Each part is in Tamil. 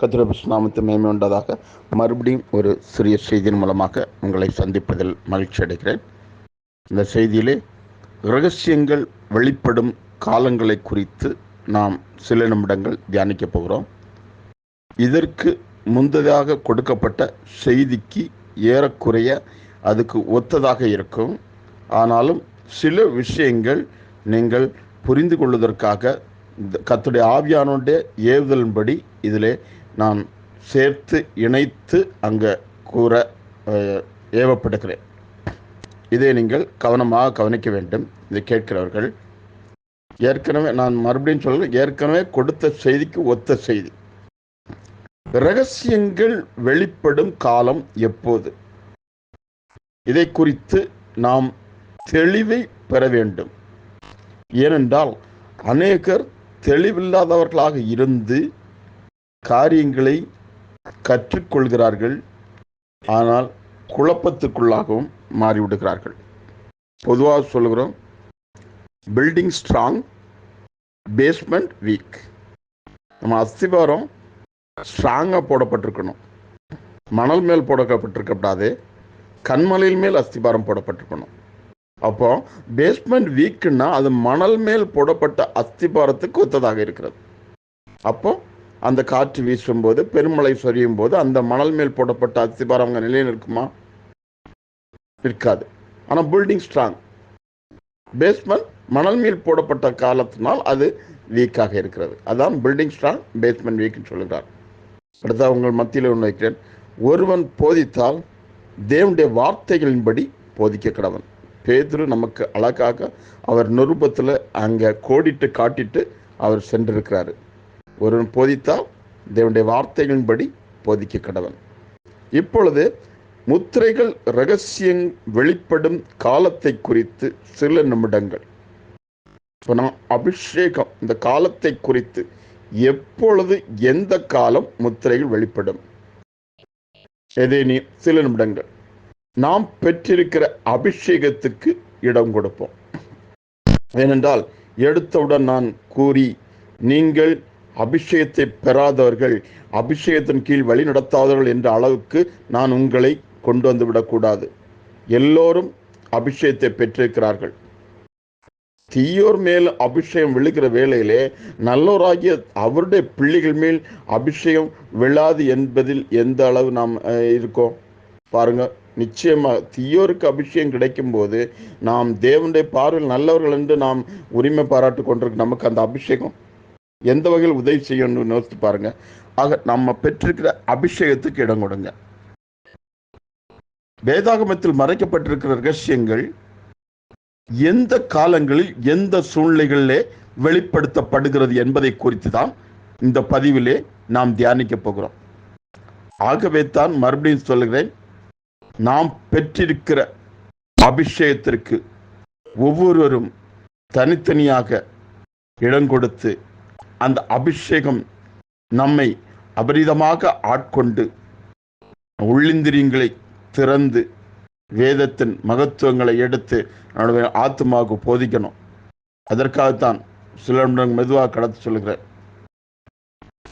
கர்த்தருடைய நாமத்து மேன்மை உண்டதாக. மறுபடியும் ஒரு சிறிய செய்தியின் மூலமாக உங்களை சந்திப்பதில் மகிழ்ச்சி அடைகிறேன். இந்த செய்தியிலே இரகசியங்கள் வெளிப்படும் காலங்களை குறித்து நாம் சில நிமிடங்கள் தியானிக்க போகிறோம். இதற்கு முந்ததாக கொடுக்கப்பட்ட செய்திக்கு ஏறக்குறைய அதுக்கு ஒத்ததாக இருக்கும். ஆனாலும் சில விஷயங்கள் நீங்கள் புரிந்து கொள்வதற்காக கர்த்தருடைய ஆவியானுடைய ஏவுதலின்படி இதிலே நான் சேர்த்து இணைத்து அங்கே கூற ஏவப்படுகிறேன். இதை நீங்கள் கவனமாக கவனிக்க வேண்டும். இதை கேட்கிறவர்கள் ஏற்கனவே நான் மறுபடியும் சொல்கிறேன், ஏற்கனவே கொடுத்த செய்திக்கு ஒத்த செய்தி. இரகசியங்கள் வெளிப்படும் காலம் எப்போது? இதை குறித்து நாம் தெளிவை பெற வேண்டும். ஏனென்றால் அநேகர் தெளிவில்லாதவர்களாக இருந்து காரியங்களை கற்றுக்கொள்கிறார்கள், ஆனால் குழப்பத்துக்குள்ளாகவும் மாறிவிடுகிறார்கள். பொதுவாக சொல்கிறோம், பில்டிங் ஸ்ட்ராங், பேஸ்மெண்ட் வீக். நம்ம அஸ்திவாரம் ஸ்ட்ராங்காக போடப்பட்டிருக்கணும், மணல் மேல் போடப்பட்டிருக்கப்படாது, கண்மலையில் மேல் அஸ்திபாரம் போடப்பட்டிருக்கணும். அப்போ பேஸ்மெண்ட் வீக்குன்னா அது மணல் மேல் போடப்பட்ட அஸ்திபாரத்துக்கு ஒத்ததாக இருக்கிறது. அப்போ அந்த காற்று வீசும் போது, பெருமழை சொரியும் போது அந்த மணல் மேல் போடப்பட்ட அஸ்திபாரம் அங்கே நிலையில் இருக்குமா? இருக்காது. ஆனால் பில்டிங் ஸ்ட்ராங், பேஸ்மெண்ட் மணல் மேல் போடப்பட்ட காலத்தினால் அது வீக்காக இருக்கிறது. அதான் பில்டிங் ஸ்ட்ராங், பேஸ்மெண்ட் வீக்னு சொல்லுகிறார். அடுத்த உங்கள் மத்தியில் ஒன்று வைக்கிறேன். ஒருவன் போதித்தால் தேவனுடைய வார்த்தைகளின்படி போதிக்க கடவன். பேதுரு நமக்கு அழகாக அவர் நிருபத்தில் அங்கே கோடிட்டு காட்டிட்டு அவர் சென்றிருக்கிறாரு. ஒருவன் போதித்தால் தேவனுடைய வார்த்தைகளின்படி போதிக்க கடவன். இப்பொழுது முத்திரைகள் இரகசியம் வெளிப்படும் காலத்தை குறித்து சில நிமிடங்கள். இப்போ நான் அபிஷேகம் இந்த காலத்தை குறித்து எப்பொழுது எந்த காலம் முத்திரைகள் வெளிப்படும், சில நிமிடங்கள் நாம் பெற்றிருக்கிற அபிஷேகத்துக்கு இடம் கொடுப்போம். ஏனென்றால் எடுத்தவுடன் நான் கூறி நீங்கள் அபிஷேகத்தை பெறாதவர்கள், அபிஷேகத்தின் கீழ் வழி நடத்தாதவர்கள் என்ற அளவுக்கு நான் உங்களை கொண்டு வந்து விடக்கூடாது. எல்லோரும் அபிஷேகத்தை பெற்றிருக்கிறார்கள். தீயோர் மேல் அபிஷேகம் விழுகிற வேளையிலே நல்லோராகிய அவருடைய பிள்ளைகள் மேல் அபிஷேகம் விழாது என்பதில் எந்த அளவு நாம் இருக்கோம் பாருங்க. நிச்சயமாக தீயோருக்கு அபிஷேகம் கிடைக்கும் போது நாம் தேவனுடைய பார்வையில் நல்லவர்கள் என்று நாம் உரிமை பாராட்டு கொண்டிருக்க நமக்கு அந்த அபிஷேகம் எந்த வகையில் உதவி செய்யணும்னு யோசித்து பாருங்க. ஆக நம்ம பெற்றிருக்கிற அபிஷேகத்துக்கு இடம் கொடுங்க. வேதாகமத்தில் மறைக்கப்பட்டிருக்கிற ரகசியங்கள் எந்த காலங்களில் எந்த சூழ்நிலைகளிலே வெளிப்படுத்தப்படுகிறது என்பதை குறித்து தான் இந்த பதிவிலே நாம் தியானிக்க போகிறோம். ஆகவே தான் மறுபடியும் சொல்லுகிறேன், நாம் பெற்றிருக்கிற அபிஷேகத்திற்கு ஒவ்வொருவரும் தனித்தனியாக இடம் கொடுத்து அந்த அபிஷேகம் நம்மை அபரிதமாக ஆட்கொண்டு உள்ளிந்திரியங்களை திறந்து வேதத்தின் மகத்துவங்களை எடுத்து நம்முடைய ஆத்மாவுக்கு போதிக்கணும். அதற்காகத்தான் சில மெதுவாக கடந்து சொல்லுகிறேன்.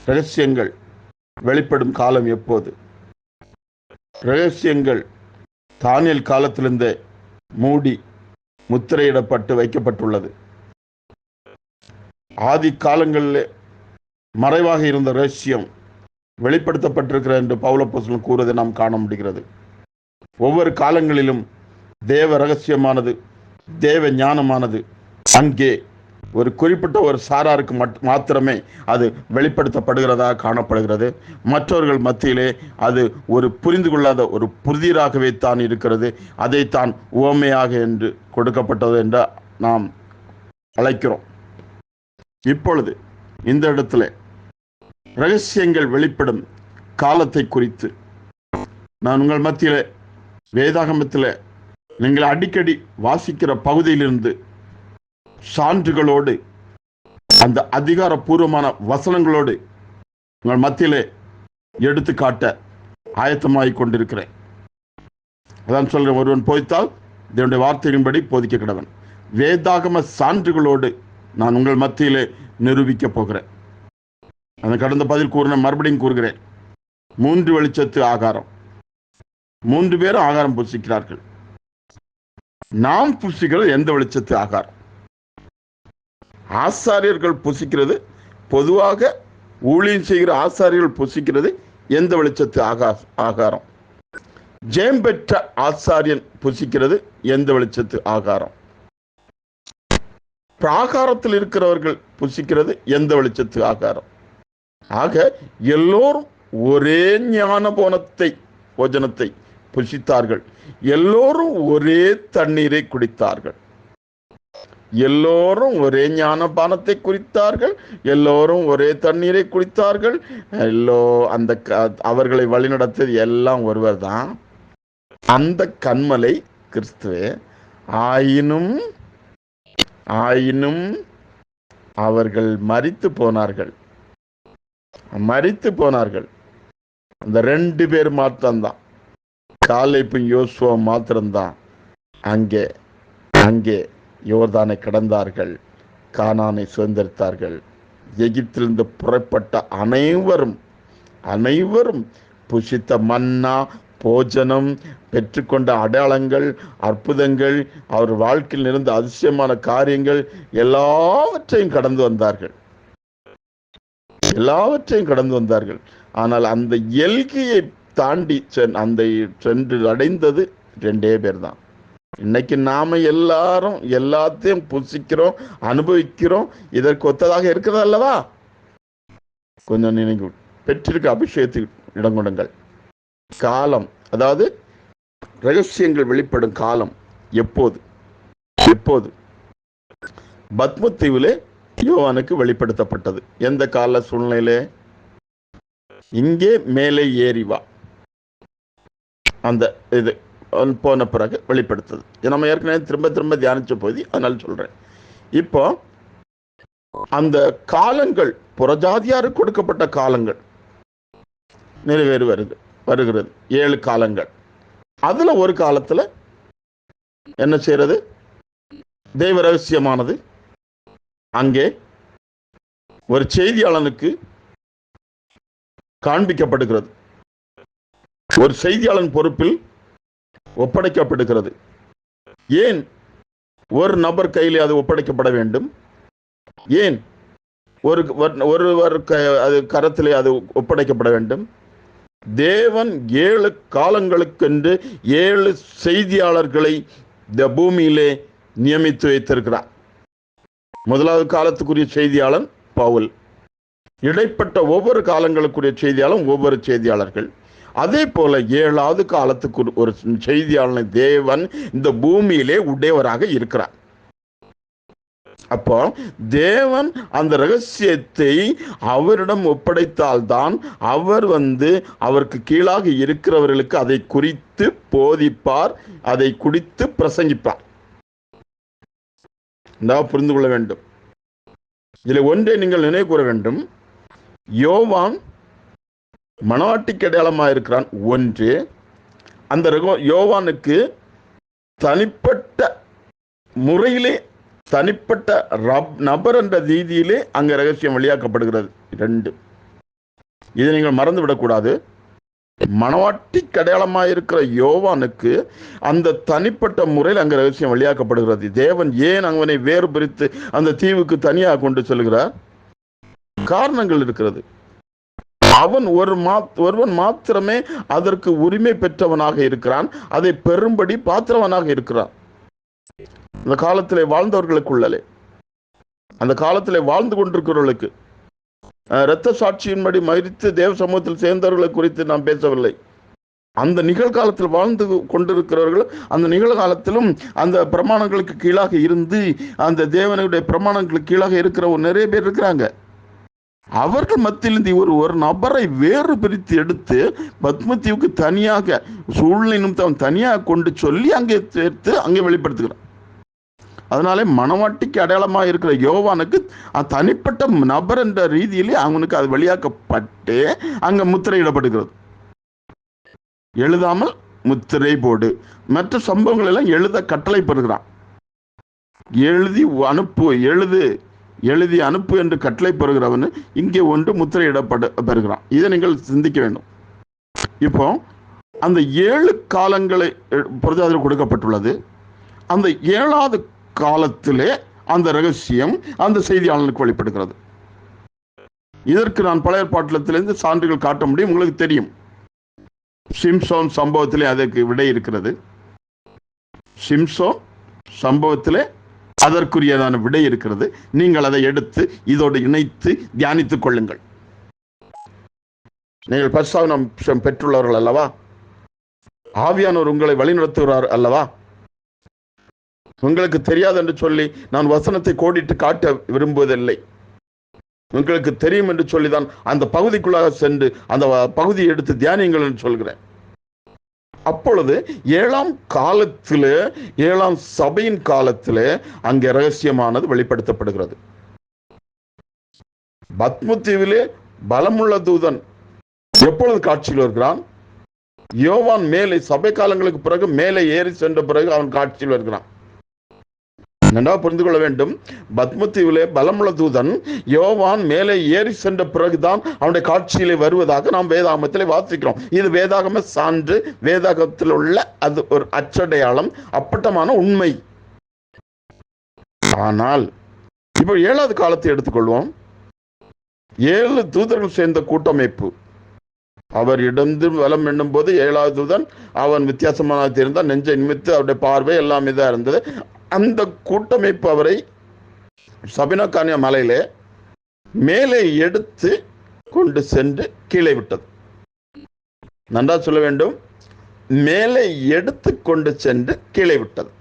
ரகசியங்கள் வெளிப்படும் காலம் எப்போது? ரகசியங்கள் தானியேல் காலத்திலிருந்தே மூடி முத்திரையிடப்பட்டு வைக்கப்பட்டுள்ளது. ஆதி காலங்களில் மறைவாக இருந்த ரகசியம் வெளிப்படுத்தப்பட்டிருக்கிறது என்று பவுலப்போஸ்தலன் கூறுவதை நாம் காண முடிகிறது. ஒவ்வொரு காலங்களிலும் தேவ ரகசியமானது, தேவ ஞானமானது அங்கே ஒரு குறிப்பிட்ட ஒரு சாராருக்கு மாத்திரமே அது வெளிப்படுத்தப்படுகிறதாக காணப்படுகிறது. மற்றவர்கள் மத்தியிலே அது ஒரு புரிந்து கொள்ளாத ஒரு புதிராகவே தான் இருக்கிறது. அதைத்தான் உவமையாக என்று கொடுக்கப்பட்டது என்று நாம் அழைக்கிறோம். இப்பொழுது இந்த இடத்துல ரகசியங்கள் வெளிப்படும் காலத்தை குறித்து நான் உங்கள் மத்தியில் வேதாகமத்தில் நீங்கள் அடிக்கடி வாசிக்கிற பகுதியிலிருந்து சான்றுகளோடு அந்த அதிகாரப்பூர்வமான வசனங்களோடு உங்கள் மத்தியிலே எடுத்துக்காட்ட ஆயத்தமாகிக் கொண்டிருக்கிறேன். அதான் சொல்கிறேன், ஒருவன் போதித்தால் தேவனுடைய வார்த்தையின்படி போதிக்க கடவன். வேதாகம சான்றுகளோடு நான் உங்கள் மத்தியிலே நிரூபிக்க போகிறேன். அந்த கடந்த பதில் கூறின மறுபடியும் கூறுகிறேன். 3 வெளிச்சத்து ஆகாரம். 3 பேரும் ஆகாரம் புசிக்கிறார்கள். நாம் புசிக்கிறது எந்த வெளிச்சத்து ஆகாரம்? ஆசாரியர்கள் புசிக்கிறது, பொதுவாக ஊழியம் செய்கிற ஆசாரியர்கள் புசிக்கிறது எந்த வெளிச்சத்து ஆகாரம்? ஜெயம் பெற்ற ஆசாரியன் புசிக்கிறது எந்த வெளிச்சத்து ஆகாரம்? பிராகாரத்தில் இருக்கிறவர்கள் புசிக்கிறது எந்த வெளிச்சத்து ஆகாரம்? ஆக எல்லோரும் ஒரே ஞான போஜனத்தை புசித்தார்கள். எல்லோரும் ஒரே தண்ணீரை குடித்தார்கள். எல்லோரும் ஒரே ஞானபானத்தை குடித்தார்கள். எல்லோரும் ஒரே தண்ணீரை குடித்தார்கள். அவர்களை வழிநடத்தது எல்லாம் ஒருவர் தான், அந்த கன்மலை கிறிஸ்துவே. ஆயினும் அவர்கள் மரித்து போனார்கள். அந்த 2 பேர் மாத்திரம்தான், காலேபும் யோசுவா மாத்திரம்தான் அங்கே யோர்தானை கடந்தார்கள், கானானை சுதந்திரித்தார்கள். எகிப்திலிருந்து புறப்பட்ட அனைவரும் புசித்த மன்னா, போஜனம், பெற்றுக்கொண்ட அடையாளங்கள், அற்புதங்கள், அவர் வாழ்க்கையில் இருந்த அதிசயமான காரியங்கள் எல்லாவற்றையும் கடந்து வந்தார்கள். ஆனால் அந்த எல்கையை தாண்டி சென்று அடைந்தது 2 பேர் தான். இன்னைக்கு நாம எல்லாத்தையும் புசிக்கிறோம், அனுபவிக்கிறோம். இதற்கு ஒத்ததாக இருக்கிறது அல்லவா? கொஞ்சம் நினைவு பெற்றிருக்க அபிஷேகத்துக்கு இடம் கொடுங்கள். காலம், அதாவது ரகசியங்கள் வெளிப்படும் காலம் எப்போது? பத்மத்தீவிலே யோவானுக்கு வெளிப்படுத்தப்பட்டது. எந்த கால சூழ்நிலையிலே? இங்கே மேலே ஏறி வா, அந்த இது போன பிறகு வெளிப்படுத்தது. நம்ம ஏற்கனவே திரும்ப தியானிச்ச போது அதனால சொல்றேன். இப்போ அந்த காலங்கள், புறஜாதியாருக்கு கொடுக்கப்பட்ட காலங்கள் நிறைவேறி வருகிறது. 7 காலங்கள். அதுல ஒரு காலத்துல என்ன செய்யறது? தெய்வ ரகசியமானது அங்கே ஒரு செய்தியாளனுக்கு காண்பிக்கப்படுகிறது. ஒரு செய்தியாளன் பொறுப்பில் ஒப்படைக்கப்படுகிறது. ஏன் ஒரு நபர் கையிலே அது ஒப்படைக்கப்பட வேண்டும்? ஏன் ஒருவர் அது கரத்திலே அது ஒப்படைக்கப்பட வேண்டும்? தேவன் 7 காலங்களுக்கென்று 7 செய்தியாளர்களை இந்த பூமியிலே நியமித்து வைத்திருக்கிறார். முதலாவது காலத்துக்குரிய செய்தியாளன் பவுல். இடைப்பட்ட ஒவ்வொரு காலங்களுக்குரிய செய்தியாளரும் ஒவ்வொரு செய்தியாளர்கள். அதே போல 7வது காலத்துக்கு ஒரு செய்தியாளனை தேவன் இந்த பூமியிலே உடையவராக இருக்கிறார். அப்போ தேவன் அந்த ரகசியத்தை அவரிடம் ஒப்படைத்தால்தான் அவர் அவருக்கு கீழாக இருக்கிறவர்களுக்கு அதை குறித்து போதிப்பார், அதை குறித்து பிரசங்கிப்பார். புரிந்து கொள்ள வேண்டும். இதில் ஒன்றை நீங்கள் நினைவு கூற வேண்டும். யோவான் மணவாட்டிக்கு அடையாளமாக இருக்கிறான். ஒன்று, அந்த யோவானுக்கு தனிப்பட்ட முறையிலே, தனிப்பட்ட நபர் என்ற ரீதியிலே அங்கே ரகசியம் வெளியாக்கப்படுகிறது. 2, இதை நீங்கள் மறந்துவிடக்கூடாது. மணவாட்டிக்கு அடையாளமாக இருக்கிற யோவானுக்கு அந்த தனிப்பட்ட முறையில் அங்கே ரகசியம் வெளியாக்கப்படுகிறது. தேவன் ஏன் அவனை வேறு பிரித்து அந்த தீவுக்கு தனியாக கொண்டு செல்கிறார்? காரணங்கள் இருக்கிறது. அவன் ஒருவன் மாத்திரமே அதற்கு உரிமை பெற்றவனாக இருக்கிறான், அதை பெரும்படி பாத்திரவனாக இருக்கிறான். அந்த காலத்திலே வாழ்ந்தவர்களுக்குள்ளே, அந்த காலத்திலே வாழ்ந்து கொண்டிருக்கிறவர்களுக்கு, இரத்த சாட்சியின்படி மரித்து தேவ சமூகத்தில் சேர்ந்தவர்களை குறித்து நாம் பேசவில்லை. அந்த நிகழ்காலத்தில் வாழ்ந்து கொண்டிருக்கிறவர்கள் அந்த நிகழ்காலத்திலும் அந்த பிரமாணங்களுக்கு கீழாக இருந்து, அந்த தேவனுடைய பிரமாணங்களுக்கு கீழாக இருக்கிற நிறைய பேர் இருக்கிறாங்க. அவர்கள் மத்தியிலிருந்து ஒரு நபரை வேறு பிரித்து எடுத்து பத்மத்தீவுக்கு தனியாக சூழ்நிலை நிமித்தம் தனியாக கொண்டு சொல்லி அங்கே சேர்த்து அங்கே வெளிப்படுத்துகிறார். அதனாலே மணவாட்டிக்கு அடையாளமாக இருக்கிற யோவானுக்கு தனிப்பட்ட நபர் என்ற ரீதியிலே அவனுக்கு அது வெளியாக்கப்பட்டு அங்கே முத்திரையிடப்படுகிறது. எழுதாமல் முத்திரை போடு. மற்ற சம்பவங்கள் எல்லாம் எழுத கட்டளை பெறுகிறான். எழுதி அனுப்பு, எழுது, எழுதி அனுப்பு என்று கட்டளை பெறுகிறவன் இங்கே ஒன்று முத்திரையிடப்பட பெறுகிறான். இதை நீங்கள் சிந்திக்க வேண்டும். இப்போ அந்த 7 காலங்களை பிரஜாதிகள் கொடுக்கப்பட்டுள்ளது. அந்த 7வது காலத்திலே அந்த ரகசியம் அந்த செய்தியாளனுக்கு வெளிப்படுகிறது. இதற்கு நான் பழைய ஏற்பாட்டிலிருந்து சான்றுகள் காட்ட முடியும். உங்களுக்கு தெரியும், சிம்சோன் சம்பவத்திலே அதற்கு விடை இருக்கிறது. சிம்சோன் சம்பவத்திலே அதற்குரியதான விடை இருக்கிறது. நீங்கள் அதை எடுத்து இதோடு இணைத்து தியானித்துக் கொள்ளுங்கள். நீங்கள் பரிசுத்தம் பெற்றுள்ளவர்கள் அல்லவா? ஆவியானவர் உங்களை வழிநடத்துகிறார் அல்லவா? உங்களுக்கு தெரியாது என்று சொல்லி நான் வசனத்தை கோடிட்டு காட்ட விரும்புவதில்லை. உங்களுக்கு தெரியும் என்று சொல்லிதான் அந்த பகுதிக்குள்ளாக சென்று அந்த பகுதியை எடுத்து தியானிங்கள் என்று சொல்கிறேன். அப்பொழுது 7ஆம் காலத்திலே, 7ஆம் சபையின் காலத்திலே அங்கே ரகசியமானது வெளிப்படுத்தப்படுகிறது. பத்மதீவிலே பலமுள்ள தூதன் எப்பொழுது காட்சியில் வருகிறான்? யோவான் மேலே சபை காலங்களுக்கு பிறகு மேலே ஏறி சென்ற பிறகு அவன் காட்சியில் வருகிறான். நன்றாக புரிந்து கொள்ள வேண்டும். பத்மதீவிலே பலமுள்ள தூதன் யோவான் மேலே ஏறி சென்ற பிறகுதான் அவனுடைய காட்சியிலே வருவதாக நாம் வேதாகமத்திலே வாசிக்கிறோம். இது வேதாகம சான்று, வேதாகமத்தில் உள்ள அது ஒரு அச்சடையாளம், அப்பட்டமான உண்மை. ஆனால் இப்போ 7வது காலத்தை எடுத்துக்கொள்வோம். 7 தூதர்கள் சேர்ந்த கூட்டமைப்பு. அவர் இடந்து வலம் என்னும் போது 7வது தூதன் அவன் வித்தியாசமான இருந்தால், நெஞ்சை நிமித்து அவருடைய பார்வை எல்லாம் இதாக இருந்தது. அந்த கூட்டமைப்பு அவரை சபினோகானியா மலையிலே மேலே எடுத்து கொண்டு சென்று கீழே விட்டது. நன்றா சொல்ல வேண்டும், மேலே எடுத்து கொண்டு சென்று கீழே விட்டது.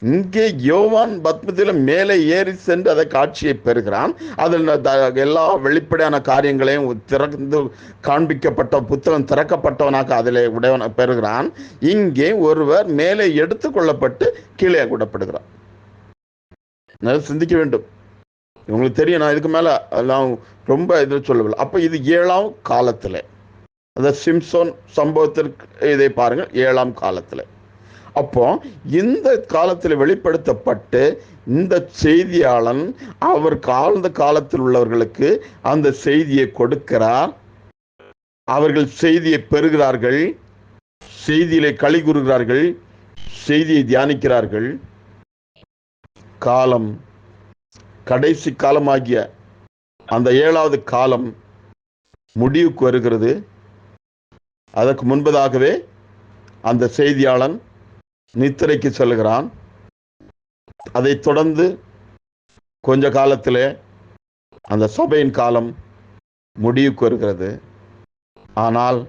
இங்கே யோவான் பத்மத்தில மேலே ஏறி சென்று அதை காட்சியை பெறுகிறான். அதில் எல்லா வெளிப்படையான காரியங்களையும் திறந்து காண்பிக்கப்பட்ட புத்தகம் திறக்கப்பட்டவனாக அதிலே உடையவன பெறுகிறான். இங்கே ஒருவர் மேலே எடுத்து கொள்ளப்பட்டு கீழே விடப்படுகிறான். சிந்திக்க வேண்டும். உங்களுக்கு தெரியும், நான் இதுக்கு மேல எல்லாம் ரொம்ப இது சொல்லவில்லை. அப்ப இது 7ஆம் காலத்துல, அந்த சிம்சோன் சம்பவத்திற்கு இதை பாருங்கள், 7ஆம் காலத்துல. அப்போ இந்த காலத்தில் வெளிப்படுத்தப்பட்டு இந்த செய்தியாளன் அவர் காலந்த காலத்தில் உள்ளவர்களுக்கு அந்த செய்தியை கொடுக்கிறார். அவர்கள் செய்தியை பெறுகிறார்கள், செய்தியிலே களி கூறுகிறார்கள், செய்தியை தியானிக்கிறார்கள். காலம், கடைசி காலமாகிய அந்த 7வது காலம் முடிவுக்கு வருகிறது. அதற்கு முன்பதாகவே அந்த செய்தியாளன் நித்திரைக்கு செல்கிறான். அதை தொடர்ந்து கொஞ்ச காலத்திலே அந்த சபையின் காலம் முடிவுக்கு வருகிறது. ஆனால்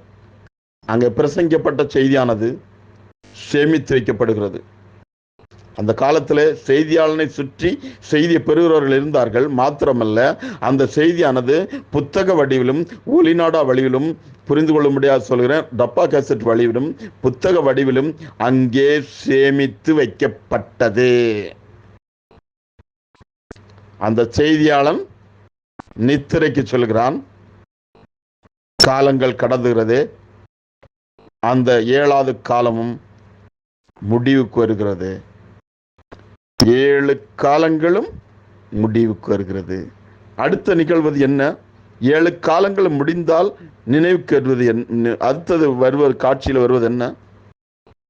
அங்கே பிரசங்கிக்கப்பட்ட செய்தியானது சேமித்து வைக்கப்படுகிறது. அந்த காலத்திலே செய்தியாளனை சுற்றி செய்தியை பெறுகிறவர்கள் இருந்தார்கள். மாத்திரமல்ல, அந்த செய்தியானது புத்தக வடிவிலும் ஒளிநாடா வடிவிலும், புரிந்து கொள்ள முடியாது சொல்கிறேன், டப்பா கேசட் வடிவிலும் புத்தக வடிவிலும் அங்கே சேமித்து வைக்கப்பட்டது. அந்த செய்தியாளன் நித்திரைக்கு சொல்கிறான். காலங்கள் கடந்துகிறது. அந்த 7வது காலமும் முடிவுக்கு வருகிறது. 7 காலங்களும் முடிவுக்கு வருகிறது. அடுத்த நிகழ்வது என்ன? 7 காலங்கள் முடிந்தால் நினைவுக்கு வருவது என்ன? அடுத்தது வருவது, காட்சியில் வருவது என்ன?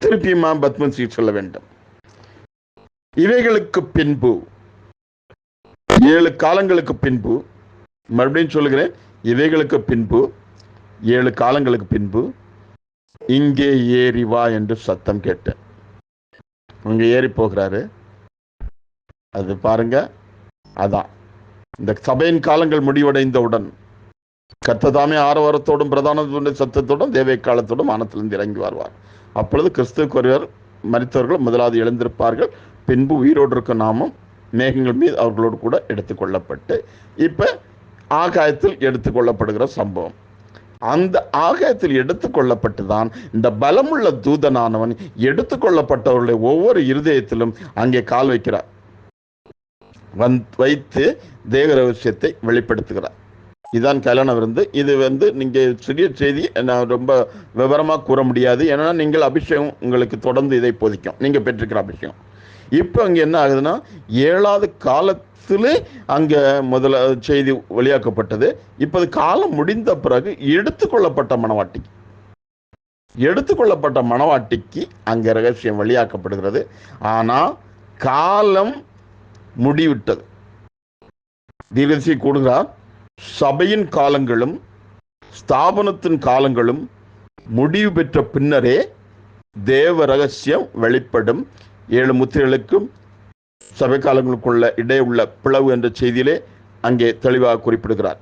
திருப்பியுமா பத்மஸ்ரீ சொல்ல வேண்டும். இவைகளுக்கு பின்பு, 7 காலங்களுக்கு பின்பு, மறுபடியும் சொல்லுகிறேன், இவைகளுக்கு பின்பு, 7 காலங்களுக்கு பின்பு இங்கே ஏறி வா என்று சத்தம் கேட்டேன். அங்கே ஏறி போகிறாரு. அது பாருங்க, அதான் இந்த சபையின் காலங்கள் முடிவடைந்தவுடன் கர்த்ததாமே ஆரவாரத்தோடும் பிரதான சத்தத்தோடும் தேவை காலத்தோடும் வானத்திலிருந்து இறங்கி வருவார். அப்பொழுது கிறிஸ்துவுக்கு ஒருவர் மரித்தவர்கள் முதலாவது எழுந்திருப்பார்கள். பின்பு உயிரோடு இருக்கும் நாமும் மேகங்கள் மீது அவர்களோடு கூட எடுத்துக்கொள்ளப்பட்டு, இப்ப ஆகாயத்தில் எடுத்துக்கொள்ளப்படுகிற சம்பவம். அந்த ஆகாயத்தில் எடுத்துக்கொள்ளப்பட்டு தான் இந்த பலமுள்ள தூதனானவன் எடுத்துக்கொள்ளப்பட்டவர்களுடைய ஒவ்வொரு இருதயத்திலும் அங்கே கால் வைக்கிறார், வைத்து தேவ ரகசியத்தை வெளிப்படுத்துகிறார். இதுதான் கல்யாண விருந்து. இது நீங்க சிறிய செய்தி, நான் ரொம்ப விவரமாக கூற முடியாது. ஏன்னா நீங்கள் அபிஷேகம் உங்களுக்கு தொடர்ந்து இதை போதிக்கும், நீங்க பெற்றிருக்கிற அபிஷேகம். இப்போ அங்கே என்ன ஆகுதுன்னா, 7வது காலத்திலே அங்க முதல்ல செய்தி வெளியாக்கப்பட்டது. இப்போது காலம் முடிந்த பிறகு எடுத்துக்கொள்ளப்பட்ட மணவாட்டிக்கு அங்க ரகசியம் வெளியாக்கப்படுகிறது. ஆனா காலம் முடிவிட்டது. தீர்க்கதரிசி கூறுகிறார், சபையின் காலங்களும் ஸ்தாபனத்தின் காலங்களும் முடிவு பெற்ற பின்னரே தேவ ரகசியம் வெளிப்படும். 7 முத்திரைகளுக்கும் சபை காலங்களுக்குள்ள இடையே உள்ள பிளவு என்ற செய்தியிலே அங்கே தெளிவாக குறிப்பிடுகிறார்.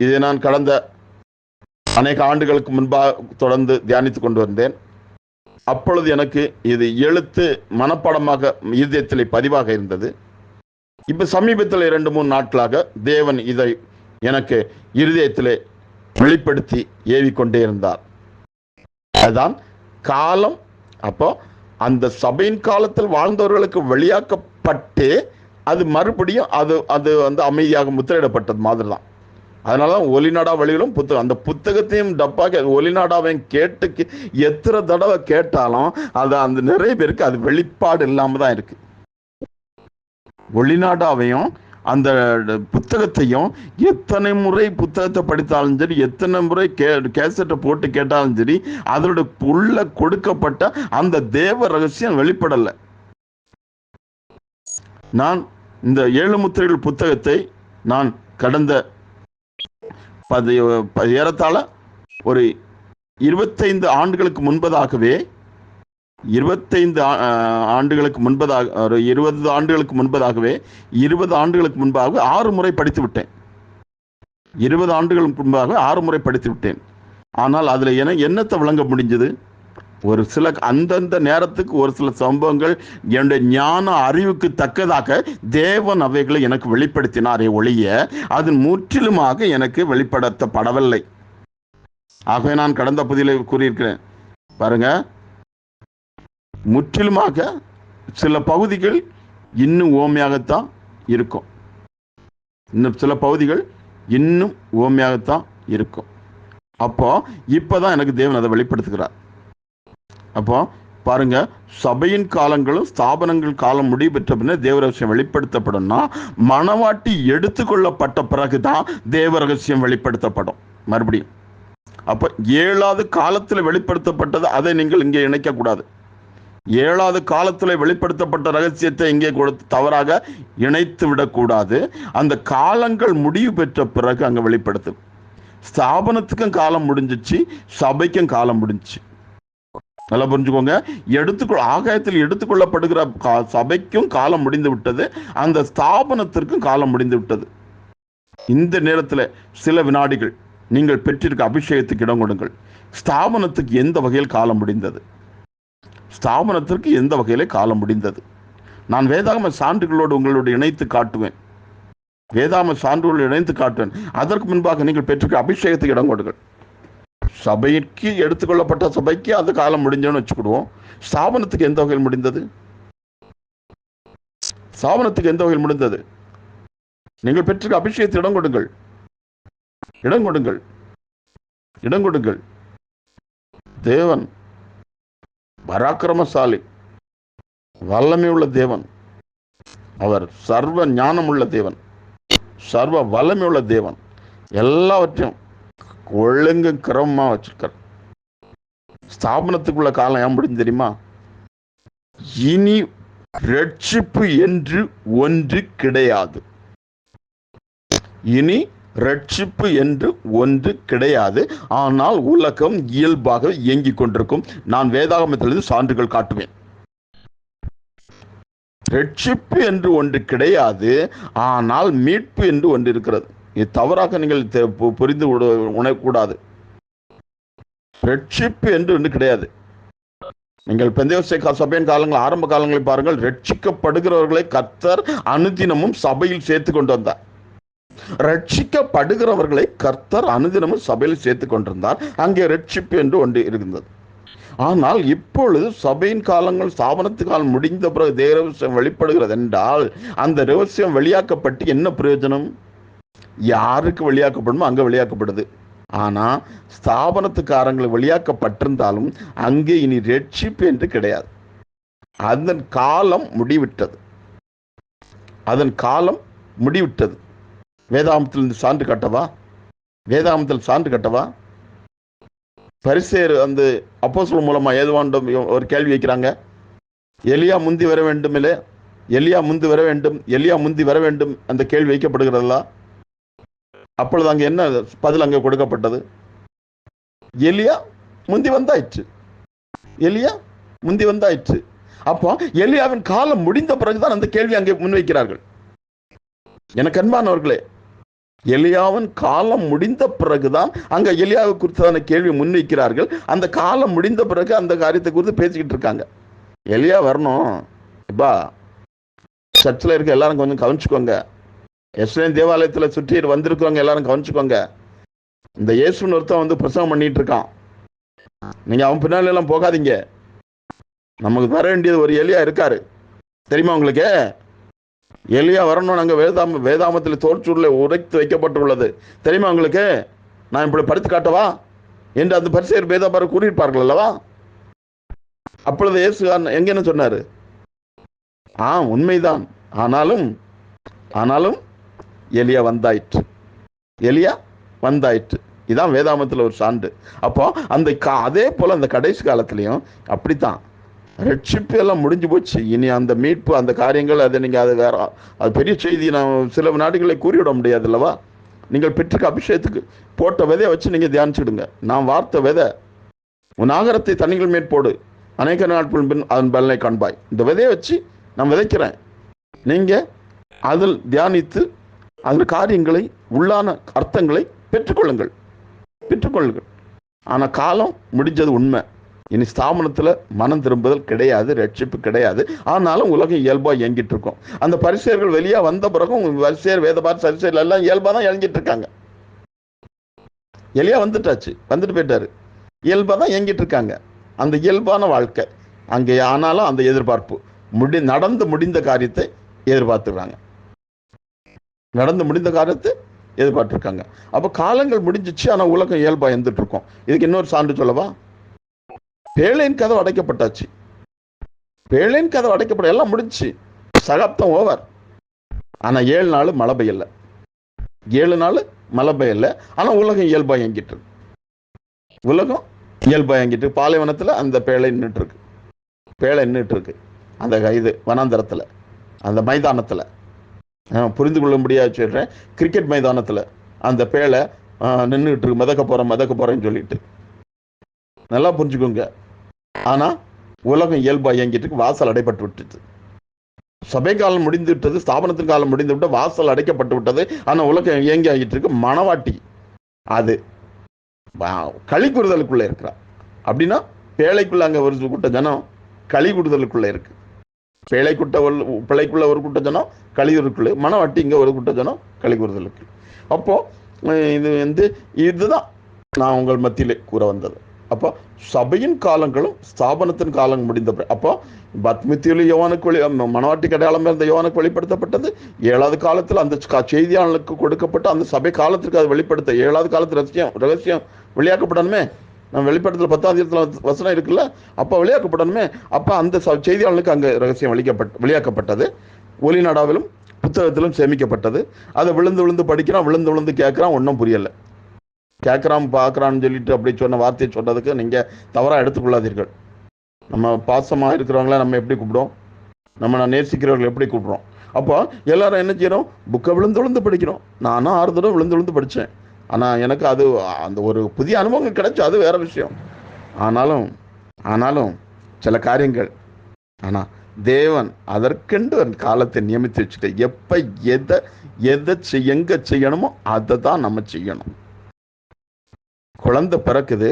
இதை நான் கடந்த அநேக ஆண்டுகளுக்கு முன்பாக தொடர்ந்து தியானித்துக் கொண்டு வந்தேன். அப்பொழுது எனக்கு இது எழுத்து மனப்பாடமாக இருதயத்திலே பதிவாக இருந்தது. இப்ப சமீபத்தில் 2-3 நாட்களாக தேவன் இதை எனக்கு இருதயத்திலே வெளிப்படுத்தி ஏவிக்கொண்டே இருந்தார். அதுதான் காலம். அப்போ அந்த சபையின் காலத்தில் வாழ்ந்தவர்களுக்கு வெளியாக்கப்பட்டு அது மறுபடியும் அது அமைதியாக முத்திரையிடப்பட்டது மாதிரி தான். அதனாலதான் ஒலிநாடா வழிகளும் புத்தகம், அந்த புத்தகத்தையும் டப்பாக ஒலிநாடாவையும் கேட்டு எத்தனை தடவை கேட்டாலும் அது அந்த நிறைய பேருக்கு அது வெளிப்பாடு இல்லாம தான் இருக்கு. ஒளிநாடாவையும் அந்த புத்தகத்தையும் எத்தனை முறை புத்தகத்தை படித்தாலும் சரி, எத்தனை முறை கேசட்டை போட்டு கேட்டாலும் சரி, அதோட உள்ள கொடுக்கப்பட்ட அந்த தேவ ரகசியம் வெளிப்படலை. நான் இந்த 7 முத்திரைகள் புத்தகத்தை நான் கடந்த ஏறத்தாழ ஒரு 25 ஆண்டுகளுக்கு முன்பதாகவே 20 ஆண்டுகளுக்கு முன்பாக 6 முறை படித்து விட்டேன். 20 ஆண்டுகளுக்கு முன்பாக 6 முறை படித்து விட்டேன். ஆனால் அதுல என்னத்தை விளங்க முடிஞ்சது? ஒரு சில அந்தந்த நேரத்துக்கு ஒரு சில சம்பவங்கள் என்னுடைய ஞான அறிவுக்கு தக்கதாக தேவன் அவைகளை எனக்கு வெளிப்படுத்தினாரே ஒழிய அது முற்றிலுமாக எனக்கு வெளிப்படுத்தப்படவில்லை. ஆகவே நான் கடந்த பதிலை கூறியிருக்கிறேன் பாருங்க, முற்றிலுமாக சில பகுதிகள் இன்னும் ஓமையாகத்தான் இருக்கும், இன்னும் சில பகுதிகள் இன்னும் ஓமையாகத்தான் இருக்கும். அப்போ இப்பதான் எனக்கு தேவன் அதை வெளிப்படுத்துகிறார். அப்போ பாருங்க, சபையின் காலங்களும் ஸ்தாபனங்கள் காலம் முடிவு பெற்ற பின்னர் தேவ ரகசியம் வெளிப்படுத்தப்படும்னா மணவாட்டி எடுத்துக்கொள்ளப்பட்ட பிறகுதான் தேவ ரகசியம் வெளிப்படுத்தப்படும் மறுபடியும். அப்ப 7வது காலத்துல வெளிப்படுத்தப்பட்டது அதை நீங்கள் இங்கே இணைக்க கூடாது. 7வது காலத்துல வெளிப்படுத்தப்பட்ட ரகசியத்தை இங்கே கொடுத்து தவறாக இணைத்து விடக்கூடாது. அந்த காலங்கள் முடிவு பெற்ற பிறகு அங்க வெளிப்படுத்து. ஸ்தாபனத்துக்கும் காலம் முடிஞ்சிச்சு, சபைக்கும் காலம் முடிஞ்சிச்சு. நல்லா புரிஞ்சுக்கோங்க. ஆகாயத்தில் எடுத்துக்கொள்ளப்படுகிற சபைக்கும் காலம் முடிந்து விட்டது, அந்த ஸ்தாபனத்திற்கும் காலம் முடிந்து விட்டது. இந்த நேரத்தில் சில வினாடிகள் நீங்கள் பெற்றிருக்க அபிஷேகத்துக்கு இடம் கொடுங்கள். ஸ்தாபனத்துக்கு எந்த வகையில் காலம் முடிந்தது? ஸ்தாபனத்திற்கு எந்த வகையிலே காலம் முடிந்தது? நான் வேதாகம சான்றுகளோடு உங்களோடு இணைத்து காட்டுவேன். அதற்கு முன்பாக நீங்கள் பெற்றிருக்க அபிஷேகத்துக்கு இடம் கொடுங்கள். சபைக்கு எடுத்துக்கொள்ளப்பட்ட சபைக்கு அது காலம் முடிஞ்சோன்னு வச்சுக்கிடுவோம். ஸ்தாபனத்துக்கு எந்த வகையில் முடிந்தது? ஸ்தாபனத்துக்கு எந்த வகையில் முடிந்தது? நீங்கள் பெற்றிருக்க அபிஷேகத்தை இடம் கொடுங்கள், இடம் கொடுங்கள், இடம் கொடுங்கள். தேவன் பராக்கிரமசாலி, வல்லமை உள்ள தேவன். அவர் சர்வ ஞானம் உள்ள தேவன், சர்வ வல்லமை உள்ள தேவன். எல்லாவற்றையும் ஒழுங்கு கிரமமா வச்சிருக்கார். ஸ்தாபனத்துக்குள்ள காலம் ஏன் முடிஞ்சு தெரியுமா? இனி ரட்சிப்பு என்று ஒன்று கிடையாது. இனி ரட்சிப்பு என்று ஒன்று கிடையாது. ஆனால் உலகம் இயல்பாக இயங்கிக் கொண்டிருக்கும். நான் வேதாகமத்திலிருந்து சான்றுகள் காட்டுவேன். ரட்சிப்பு என்று ஒன்று கிடையாது, ஆனால் மீட்பு என்று ஒன்று இருக்கிறது. இது தவறாக நீங்கள் புரிந்து உணரக்கூடாது. ரட்சிப்பு என்று ஒன்று கிடையாது. நீங்கள் பெந்தேகோஸ்தே சபையின் காலங்கள், ஆரம்ப காலங்களை பாருங்கள். ரட்சிக்கப்படுகிறவர்களை கர்த்தர் அனுதினமும் சபையில் சேர்த்து கொண்டு வந்தார். ரட்சிக்கப்படுகிறவர்களை கர்த்தர் அனுதினமும் சபையில் சேர்த்து கொண்டிருந்தார். அங்கே ரட்சிப்பு என்று ஒன்று இருந்தது. ஆனால் இப்பொழுது சபையின் காலங்கள், ஸ்தாபனத்து காலம் முடிந்த பிறகு தேவ ரகசியம் வெளிப்படுகிறது என்றால் அந்த ரகசியம் வெளியாக்கப்பட்டு என்ன பிரயோஜனம்? யாருக்கு வெளியாக்கப்படுமோ அங்க வெளியாக்கப்படுது. ஆனா ஸ்தாபனத்துக்காரங்களுக்கு வெளியாக்கப்பட்டிருந்தாலும் அங்கே இனி ரட்சிப்பு என்று கிடையாது. அதன் காலம் முடிவிட்டது. அதன் காலம் முடிவிட்டது. வேதாகமத்தில் சான்று கட்டவா? வேதாகமத்தில் சான்று கட்டவா? பரிசேயர் அந்த அப்போஸ்தலர் மூலமா ஏதுவாண்டும் ஒரு கேள்வி வைக்கிறாங்க. எலியா முந்தி வர வேண்டும், இல்லை எலியா முந்தி வர வேண்டும், எலியா முந்தி வர வேண்டும் அந்த கேள்வி வைக்கப்படுகிறதா? அப்பொழுது அங்கே என்ன பதில் அங்கே கொடுக்கப்பட்டது? எலியா முந்தி வந்தாயிற்று, எலியா முந்தி வந்தாயிற்று. அப்போ எலியாவின் காலம் முடிந்த பிறகுதான் அந்த கேள்வி அங்கே முன்வைக்கிறார்கள். எனக்கு அன்பானவர்களே, எலியாவின் காலம் முடிந்த பிறகுதான் அங்க எலியாவை குறித்தான கேள்வி முன்வைக்கிறார்கள். அந்த காலம் முடிந்த பிறகு அந்த காரியத்தை குறித்து பேசிக்கிட்டு இருக்காங்க. எலியா வரணும். இப்பா சர்ச்சில் இருக்க எல்லாரும் கொஞ்சம் கவனிச்சுக்கோங்க. எஸ்ரேல் தேவாலயத்தில் சுற்றி வந்திருக்கிறவங்க எல்லாரும் கவனிச்சுக்கோங்க. இந்த இயேசுன்னு ஒருத்தன் வந்து பிரசங்கம் பண்ணிட்டு இருக்கான். நீங்க அவன் பின்னால எல்லாம் போகாதீங்க. நமக்கு வர வேண்டியது ஒரு எலியா இருக்காரு, தெரியுமா உங்களுக்கு? எலியா வரணும். நாங்கள் வேதாமத்தில் தோற்சூரில் உரைத்து வைக்கப்பட்டுள்ளது, தெரியுமா உங்களுக்கு? நான் இப்படி படித்து காட்டவா என்று அந்த பரிசேயர் வேதாபாரர் கூறியிருப்பார்கள் அல்லவா? அப்பொழுது இயேசு எங்க என்ன சொன்னாரு? உண்மைதான், ஆனாலும் எலியா வந்தாயிற்று, எலியா வந்தாயிற்று. இதான் வேதாமத்தில் ஒரு சான்று. அப்போ அந்த அதே போல அந்த கடைசி காலத்திலையும் அப்படித்தான். ரட்சிப்பு எல்லாம் முடிஞ்சு போச்சு. இனி அந்த மீட்பு, அந்த காரியங்கள், அதை நீங்கள் அது வேற, அது பெரிய செய்தி. நான் சில நாடுகளை கூறிவிட முடியாது அல்லவா? நீங்கள் பெற்றுக்க அபிஷேகத்துக்கு போட்ட விதையை வச்சு நீங்கள் தியானிச்சுடுங்க. நான் வார்த்தை விதை, உன் ஆகரத்தை தண்ணிகள் மேற்போடு, அநேக நாட்கள் பின் அதன் பலனை காண்பாய். இந்த விதையை வச்சு நான் விதைக்கிறேன். நீங்கள் அதில் தியானித்து அதில் காரியங்களை, உள்ளான அர்த்தங்களை பெற்றுக்கொள்ளுங்கள். ஆனால் காலம் முடிஞ்சது உண்மை. இனி ஸ்தாபனத்தில் மனம் திரும்புதல் கிடையாது, ரட்சிப்பு கிடையாது. ஆனாலும் உலகம் இயல்பாக இயங்கிட்டு இருக்கும். அந்த பரிசேயர்கள் வெளியே வந்த பிறகும் பரிசேயர், வேதபாரர், சரிசேயர் எல்லாம் இயல்பாக தான் இயங்கிட்டு இருக்காங்க. எலியா வந்துட்டு போயிட்டாரு. இயல்பாக தான் இயங்கிட்டு இருக்காங்க. அந்த இயல்பான வாழ்க்கை அங்கே. ஆனாலும் அந்த எதிர்பார்ப்பு நடந்து முடிந்த காரியத்தை எதிர்பார்த்துக்கிறாங்க. நடந்து முடிந்த காரியத்தை எதிர்பார்த்துருக்காங்க. அப்போ காலங்கள் முடிஞ்சிச்சு, ஆனால் உலகம் இயல்பாக இருந்துட்டு இருக்கோம். இதுக்கு இன்னொரு சான்று சொல்லவா? பேழையின் கதவு அடைக்கப்பட்டாச்சு. பேழையின் கதவு அடைக்கப்பட எல்லாம் முடிஞ்சு, சகாப்தம் ஓவர். ஆனா 7 நாள் மழை பெய்யல, 7 நாள் மழை பெய்யல. ஆனா உலகம் இயல்பா இயங்கிட்டு இருக்கு. உலகம் இயல்பா இயங்கிட்டு பாலைவனத்துல அந்த பேழை நின்றுட்டு இருக்கு. பேழை நின்றுட்டு இருக்கு அந்த இது வனாந்தரத்துல, அந்த மைதானத்துல. புரிந்து கொள்ளும்படியா சொல்றேன். கிரிக்கெட் மைதானத்துல அந்த பேழை நின்றுட்டு இருக்கு. மிதக்க போறேன்னு சொல்லிட்டு நல்லா புரிஞ்சுக்கோங்க. ஆனா உலகம் இயல்பா இயங்கிட்டு, வாசல் அடைப்பட்டு விட்டுது. சபை காலம் முடிந்து விட்டது, ஸ்தாபனத்தின் காலம் முடிந்து விட்டு வாசல் அடைக்கப்பட்டு விட்டது. ஆனா உலகம் இயங்கி ஆகிட்டு இருக்கு. மணவாட்டி அது களி கூறுதலுக்குள்ள இருக்கிறா. அப்படின்னா பேழைக்குள்ள அங்க ஒரு கூட்ட ஜனம் களி கூடுதலுக்குள்ள இருக்கு. பிழைக்குள்ள ஒரு கூட்ட ஜனம் கழிவுக்குள்ள, மணவாட்டி இங்க ஒரு கூட்ட ஜனம் களி கூறுதலுக்கு. அப்போ இதுதான் நான் உங்கள் மத்தியிலே கூற வந்தது. அப்போ சபையின் காலங்களும் ஸ்தாபனத்தின் காலம் முடிந்த அப்போ பத்மித்தியில யோவானுக்கு மணவாட்டி அடையாளம் இருந்த யோவானுக்கு வெளிப்படுத்தப்பட்டது. 7வது காலத்தில் அந்த செய்தியாளர்களுக்கு கொடுக்கப்பட்ட அந்த சபை காலத்திற்கு அது வெளிப்படுத்த 7வது காலத்து ரகசியம் வெளியாக்கப்படணுமே. நம்ம வெளிப்படுத்தல 10வது வசனம் இருக்குல்ல, அப்போ வெளியாக்கப்படணுமே. அப்போ அந்த செய்தியாளர்களுக்கு அங்கே ரகசியம் வெளியாக்கப்பட்டது. ஒலிநாடாவிலும் புத்தகத்திலும் சேமிக்கப்பட்டது. அதை விழுந்து படிக்கிறான், விழுந்து கேட்குறான், ஒன்றும் புரியலை. கேட்குறான் பார்க்குறான்னு சொல்லிட்டு அப்படி சொன்ன வார்த்தையை சொன்னதுக்கு நீங்கள் தவறாக எடுத்துக்கொள்ளாதீர்கள். நம்ம பாசமாக இருக்கிறவங்கள நம்ம எப்படி கூப்பிடுவோம்? நம்ம நேசிக்கிறவர்கள் எப்படி கூப்பிடுறோம்? அப்போ எல்லாரும் என்ன செய்யறோம்? புக்கை விழுந்து படிக்கிறோம். நானும் 6 தடவை விழுந்து படித்தேன். ஆனால் எனக்கு அது அந்த ஒரு புதிய அனுபவங்கள் கிடைச்சி, அது வேற விஷயம். ஆனாலும் சில காரியங்கள், ஆனால் தேவன் அதற்கென்று காலத்தை நியமித்து வச்சுட்டு எப்போ எங்கே செய்யணுமோ அதை தான் நம்ம செய்யணும். குழந்தை பிறக்குது,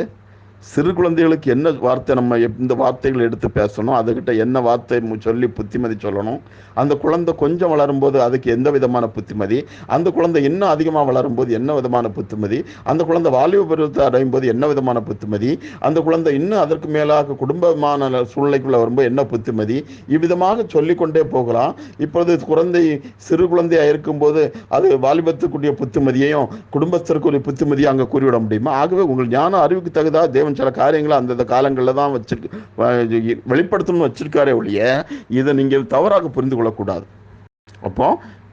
சிறு குழந்தைகளுக்கு என்ன வார்த்தை, நம்ம எந்த வார்த்தைகள் எடுத்து பேசணும், அதுகிட்ட என்ன வார்த்தை சொல்லி புத்திமதி சொல்லணும். அந்த குழந்தை கொஞ்சம் வளரும்போது அதுக்கு எந்த விதமான புத்திமதி, அந்த குழந்தை இன்னும் அதிகமாக வளரும்போது என்ன விதமான புத்திமதி, அந்த குழந்தை வாலிப பருவத்தை அடையும் போது என்ன விதமான புத்திமதி, அந்த குழந்தை இன்னும் அதற்கு மேலாக குடும்பமான சூழ்நிலைக்குள்ள வரும்போது என்ன புத்திமதி, இவ்விதமாக சொல்லிக்கொண்டே போகலாம். இப்பொழுது குழந்தை சிறு குழந்தையாக இருக்கும்போது அது வாலிபத்துக்குரிய புத்திமதியையும் குடும்பத்திற்குரிய புத்திமதியும் அங்கே கூறிவிட முடியுமா? ஆகவே உங்கள் ஞான அறிவுக்கு தகுதா தேவன் சில காரியங்களை அந்தந்த காலங்களில் தான் வெளிப்படுத்தணும்னு வச்சிருக்காரே ஒழிய இதை நீங்கள் தவறாக புரிந்து கொள்ளக்கூடாது. அப்போ